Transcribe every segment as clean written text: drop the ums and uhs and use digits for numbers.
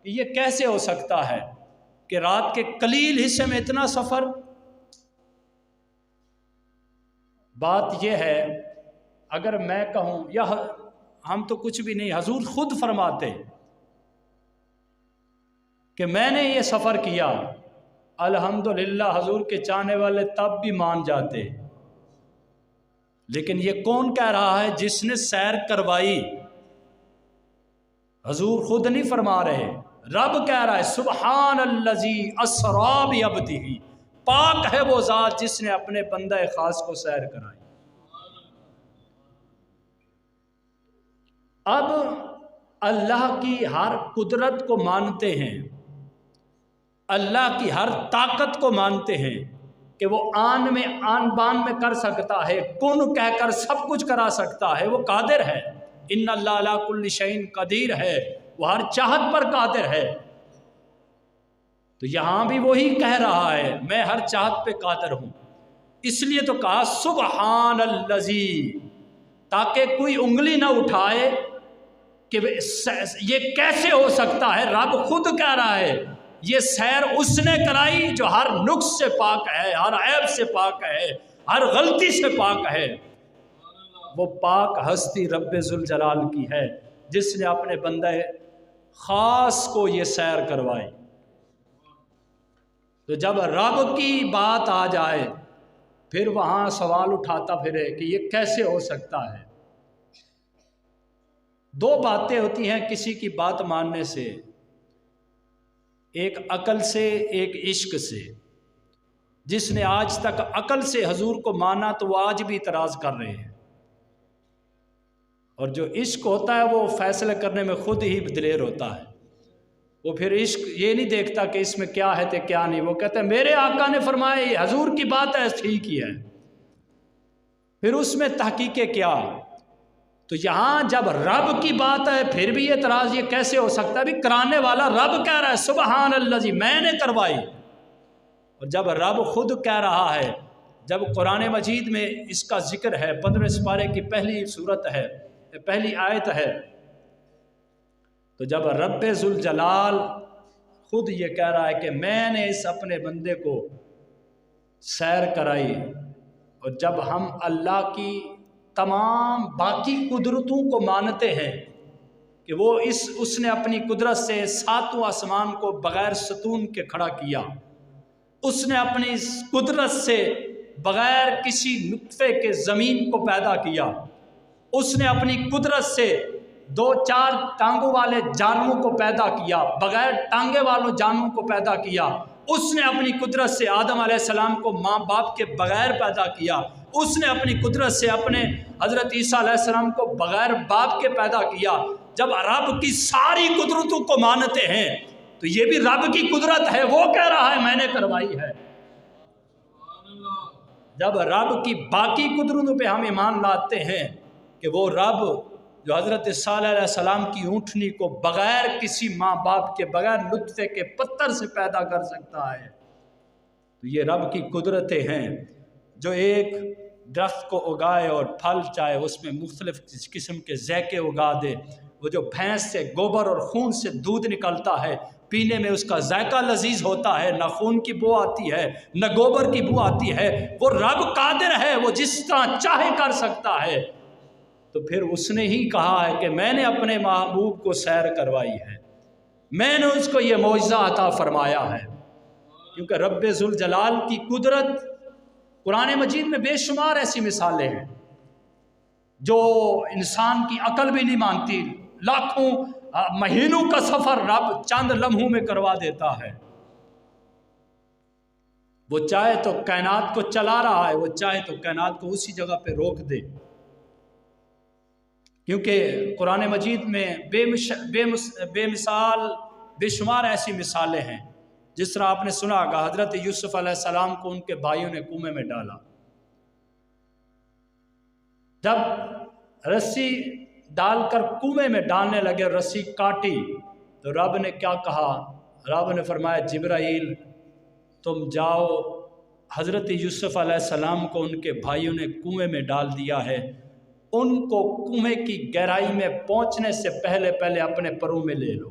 کہ یہ کیسے ہو سکتا ہے کہ رات کے قلیل حصے میں اتنا سفر؟ بات یہ ہے، اگر میں کہوں، یا ہم تو کچھ بھی نہیں، حضور خود فرماتے کہ میں نے یہ سفر کیا، الحمدللہ حضور کے چاہنے والے تب بھی مان جاتے، لیکن یہ کون کہہ رہا ہے؟ جس نے سیر کروائی۔ حضور خود نہیں فرما رہے، رب کہہ رہا ہے سبحان الذی اسری بعبدہ، پاک ہے وہ ذات جس نے اپنے بندہ خاص کو سیر کرائی۔ اب اللہ کی ہر قدرت کو مانتے ہیں، اللہ کی ہر طاقت کو مانتے ہیں کہ وہ آن بان میں کر سکتا ہے، کن کہہ کر سب کچھ کرا سکتا ہے، وہ قادر ہے، ان اللہ علی کل شیء قدیر ہے، وہ ہر چاہت پر قادر ہے۔ تو یہاں بھی وہی کہہ رہا ہے میں ہر چاہت پہ قادر ہوں، اس لیے تو کہا سبحان الذی، تاکہ کوئی انگلی نہ اٹھائے کہ یہ کیسے ہو سکتا ہے۔ رب خود کہہ رہا ہے یہ سیر اس نے کرائی جو ہر نقص سے پاک ہے، ہر عیب سے پاک ہے، ہر غلطی سے پاک ہے۔ وہ پاک ہستی رب ذوالجلال کی ہے جس نے اپنے بندہ خاص کو یہ سیر کروائی۔ تو جب رب کی بات آ جائے پھر وہاں سوال اٹھاتا پھرے کہ یہ کیسے ہو سکتا ہے۔ دو باتیں ہوتی ہیں کسی کی بات ماننے سے، ایک عقل سے، ایک عشق سے۔ جس نے آج تک عقل سے حضور کو مانا تو وہ آج بھی اعتراض کر رہے ہیں، اور جو عشق ہوتا ہے وہ فیصلے کرنے میں خود ہی دلیر ہوتا ہے۔ وہ پھر عشق یہ نہیں دیکھتا کہ اس میں کیا ہے تو کیا نہیں، وہ کہتا ہے میرے آقا نے فرمایا یہ حضور کی بات ہے، ٹھیک ہی ہے، پھر اس میں تحقیق کیا۔ تو یہاں جب رب کی بات ہے پھر بھی اعتراض یہ کیسے ہو سکتا ہے؟ بھی کرانے والا رب کہہ رہا ہے سبحان الذی، میں نے کروائی۔ اور جب رب خود کہہ رہا ہے، جب قرآن مجید میں اس کا ذکر ہے، 15 سپارے کی پہلی سورت ہے، پہلی آیت ہے، تو جب رب ذوالجلال خود یہ کہہ رہا ہے کہ میں نے اس اپنے بندے کو سیر کرائی، اور جب ہم اللہ کی تمام باقی قدرتوں کو مانتے ہیں کہ وہ اس نے اپنی قدرت سے 7 آسمان کو بغیر ستون کے کھڑا کیا، اس نے اپنی قدرت سے بغیر کسی نطفے کے زمین کو پیدا کیا، اس نے اپنی قدرت سے 2-4 ٹانگوں والے جانوروں کو پیدا کیا، بغیر ٹانگے والوں جانوروں کو پیدا کیا، اس نے اپنی قدرت سے آدم علیہ السلام کو ماں باپ کے بغیر پیدا کیا، اس نے اپنی قدرت سے اپنے حضرت عیسیٰ علیہ السلام کو بغیر باپ کے پیدا کیا۔ جب رب کی ساری قدرتوں کو مانتے ہیں تو یہ بھی رب کی قدرت ہے، وہ کہہ رہا ہے میں نے کروائی ہے۔ جب رب کی باقی قدرتوں پہ ہم ایمان لاتے ہیں کہ وہ رب جو حضرت صالح علیہ السلام کی اونٹنی کو بغیر کسی ماں باپ کے، بغیر نطفے کے پتھر سے پیدا کر سکتا ہے، تو یہ رب کی قدرتیں ہیں۔ جو ایک درخت کو اگائے اور پھل چاہے اس میں مختلف قسم کے ذائقے اگا دے، وہ جو بھینس سے گوبر اور خون سے دودھ نکلتا ہے، پینے میں اس کا ذائقہ لذیذ ہوتا ہے، نہ خون کی بو آتی ہے نہ گوبر کی بو آتی ہے، وہ رب قادر ہے، وہ جس طرح چاہے کر سکتا ہے۔ تو پھر اس نے ہی کہا ہے کہ میں نے اپنے محبوب کو سیر کروائی ہے، میں نے اس کو یہ معجزہ عطا فرمایا ہے، کیونکہ رب ذوالجلال کی قدرت قرآن مجید میں بے شمار ایسی مثالیں ہیں جو انسان کی عقل بھی نہیں مانتی۔ لاکھوں مہینوں کا سفر رب چند لمحوں میں کروا دیتا ہے۔ وہ چاہے تو کائنات کو چلا رہا ہے، وہ چاہے تو کائنات کو اسی جگہ پہ روک دے، کیونکہ قرآن مجید میں بے مثال بے شمار ایسی مثالیں ہیں۔ جس طرح آپ نے سنا ہوگا حضرت یوسف علیہ السلام کو ان کے بھائیوں نے کنویں میں ڈالا، جب رسی ڈال کر کنویں میں ڈالنے لگے، رسی کاٹی تو رب نے کیا کہا؟ رب نے فرمایا جبرائیل تم جاؤ، حضرت یوسف علیہ السلام کو ان کے بھائیوں نے کنویں میں ڈال دیا ہے، ان کو کنویں کی گہرائی میں پہنچنے سے پہلے اپنے پروں میں لے لو۔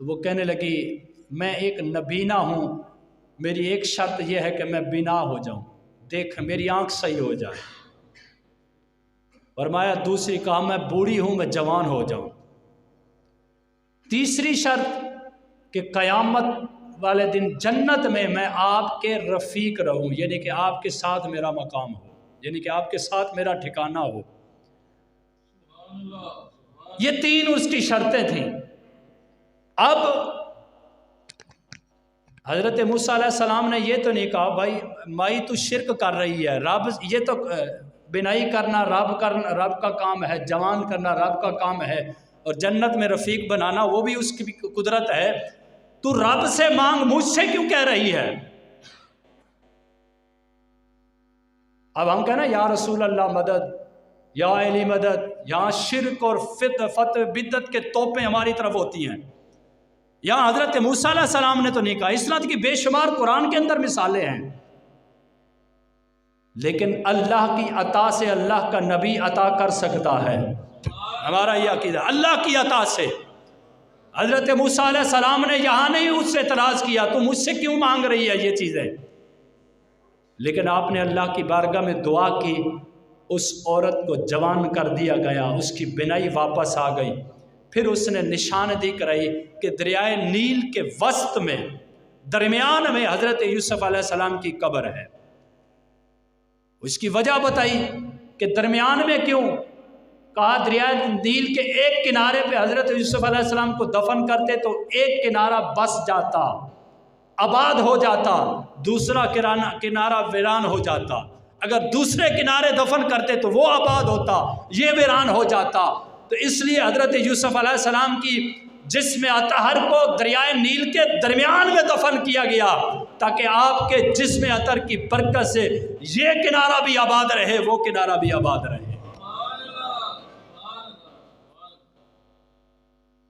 تو وہ کہنے لگی میں ایک نبینا ہوں، میری ایک شرط یہ ہے کہ میں بینا ہو جاؤں، دیکھ میری آنکھ صحیح ہو جائے۔ فرمایا دوسری کہا میں بوڑھی ہوں، میں جوان ہو جاؤں۔ تیسری شرط کہ قیامت والے دن جنت میں آپ کے رفیق رہوں، یعنی کہ آپ کے ساتھ میرا مقام ہو، یعنی کہ آپ کے ساتھ میرا ٹھکانہ ہو۔ یہ تین اس کی شرطیں تھیں۔ اب حضرت موسیٰ علیہ السلام نے یہ تو نہیں کہا بھائی مائی تو شرک کر رہی ہے، رب یہ تو بنائی کرنا رب کا کام ہے، جوان کرنا رب کا کام ہے، اور جنت میں رفیق بنانا وہ بھی اس کی قدرت ہے، تو رب سے مانگ، مجھ سے کیوں کہہ رہی ہے؟ اب ہم کہنا یا رسول اللہ مدد، یا علی مدد، یہاں شرک اور بدعت کے توپیں ہماری طرف ہوتی ہیں۔ یہاں حضرت موسیٰ علیہ السلام نے تو نہیں کہا، اس طرح کی بے شمار قرآن کے اندر مثالیں ہیں، لیکن اللہ کی عطا سے اللہ کا نبی عطا کر سکتا ہے، ہمارا یہ عقیدہ اللہ کی عطا سے۔ حضرت موسیٰ علیہ السلام نے یہاں نہیں اس سے اعتراض کیا تو مجھ سے کیوں مانگ رہی ہے یہ چیزیں، لیکن آپ نے اللہ کی بارگاہ میں دعا کی، اس عورت کو جوان کر دیا گیا، اس کی بینائی واپس آ گئی۔ پھر اس نے نشاندہی کرائی کہ دریائے نیل کے وسط میں درمیان میں حضرت یوسف علیہ السلام کی قبر ہے۔ اس کی وجہ بتائی کہ درمیان میں کیوں، کہا دریائے نیل کے ایک کنارے پہ حضرت یوسف علیہ السلام کو دفن کرتے تو ایک کنارہ بس جاتا، آباد ہو جاتا، دوسرا کنارہ ویران ہو جاتا، اگر دوسرے کنارے دفن کرتے تو وہ آباد ہوتا، یہ ویران ہو جاتا۔ تو اس لیے حضرت یوسف علیہ السلام کی جسم اطہر کو دریائے نیل کے درمیان میں دفن کیا گیا تاکہ آپ کے جسم اطہر کی برکت سے یہ کنارہ بھی آباد رہے، وہ کنارہ بھی آباد رہے۔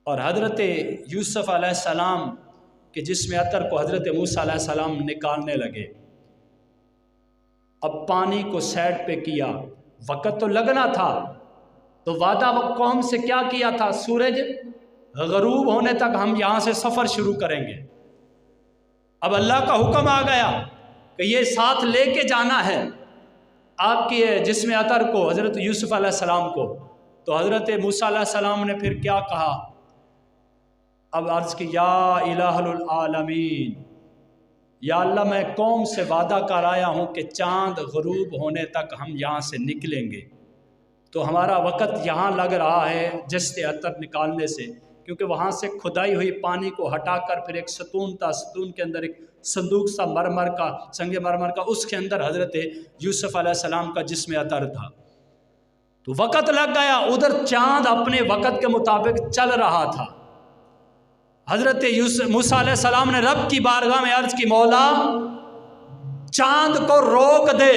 اور حضرت یوسف علیہ السلام کے جسم اطہر کو حضرت موسیٰ علیہ السلام نکالنے لگے، اب پانی کو سائڈ پہ کیا، وقت تو لگنا تھا، تو وعدہ قوم سے کیا کیا تھا، سورج غروب ہونے تک ہم یہاں سے سفر شروع کریں گے۔ اب اللہ کا حکم آ گیا کہ یہ ساتھ لے کے جانا ہے آپ کی جسم اطہر کو، حضرت یوسف علیہ السلام کو۔ تو حضرت موسیٰ علیہ السلام نے پھر کیا کہا، اب عرض کی یا الہ العالمین، یا اللہ میں قوم سے وعدہ کر آیا ہوں کہ چاند غروب ہونے تک ہم یہاں سے نکلیں گے، تو ہمارا وقت یہاں لگ رہا ہے جسم اطہر نکالنے سے، کیونکہ وہاں سے کھدائی ہوئی پانی کو ہٹا کر پھر ایک ستون تھا، ستون کے اندر ایک صندوق سا مرمر کا، سنگ مرمر کا، اس کے اندر حضرت یوسف علیہ السلام کا جسم اطہر تھا۔ تو وقت لگ گیا، ادھر چاند اپنے وقت کے مطابق چل رہا تھا۔ حضرت موسیٰ علیہ السلام نے رب کی بارگاہ میں عرض کی مولا چاند کو روک دے،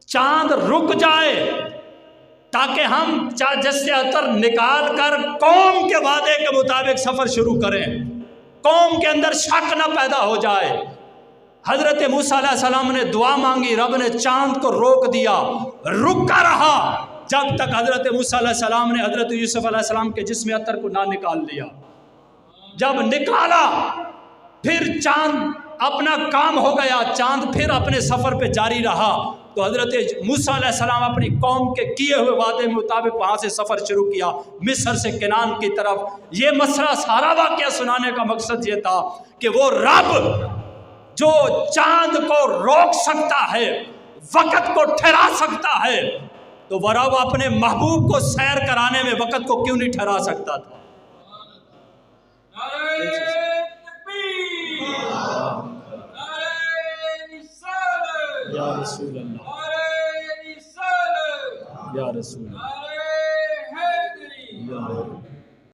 چاند رک جائے تاکہ ہم جسم اطہر نکال کر قوم کے وعدے کے مطابق سفر شروع کریں، قوم کے اندر شک نہ پیدا ہو جائے۔ حضرت موسیٰ علیہ السلام نے دعا مانگی، رب نے چاند کو روک دیا، رکا رہا جب تک حضرت موسیٰ علیہ السلام نے حضرت یوسف علیہ السلام کے جسم اطہر کو نہ نکال لیا۔ جب نکالا پھر چاند اپنا کام ہو گیا، چاند پھر اپنے سفر پہ جاری رہا، تو حضرت موسیٰ علیہ السلام اپنی قوم کے کیے ہوئے وعدے کے مطابق وہاں سے سفر شروع کیا مصر سے کنعان کی طرف۔ یہ مسئلہ سارا واقعہ سنانے کا مقصد یہ تھا کہ وہ رب جو چاند کو روک سکتا ہے، وقت کو ٹھہرا سکتا ہے، تو وہ رب اپنے محبوب کو سیر کرانے میں وقت کو کیوں نہیں ٹھہرا سکتا تھا؟ یا رسول اللہ، یا رسول اللہ،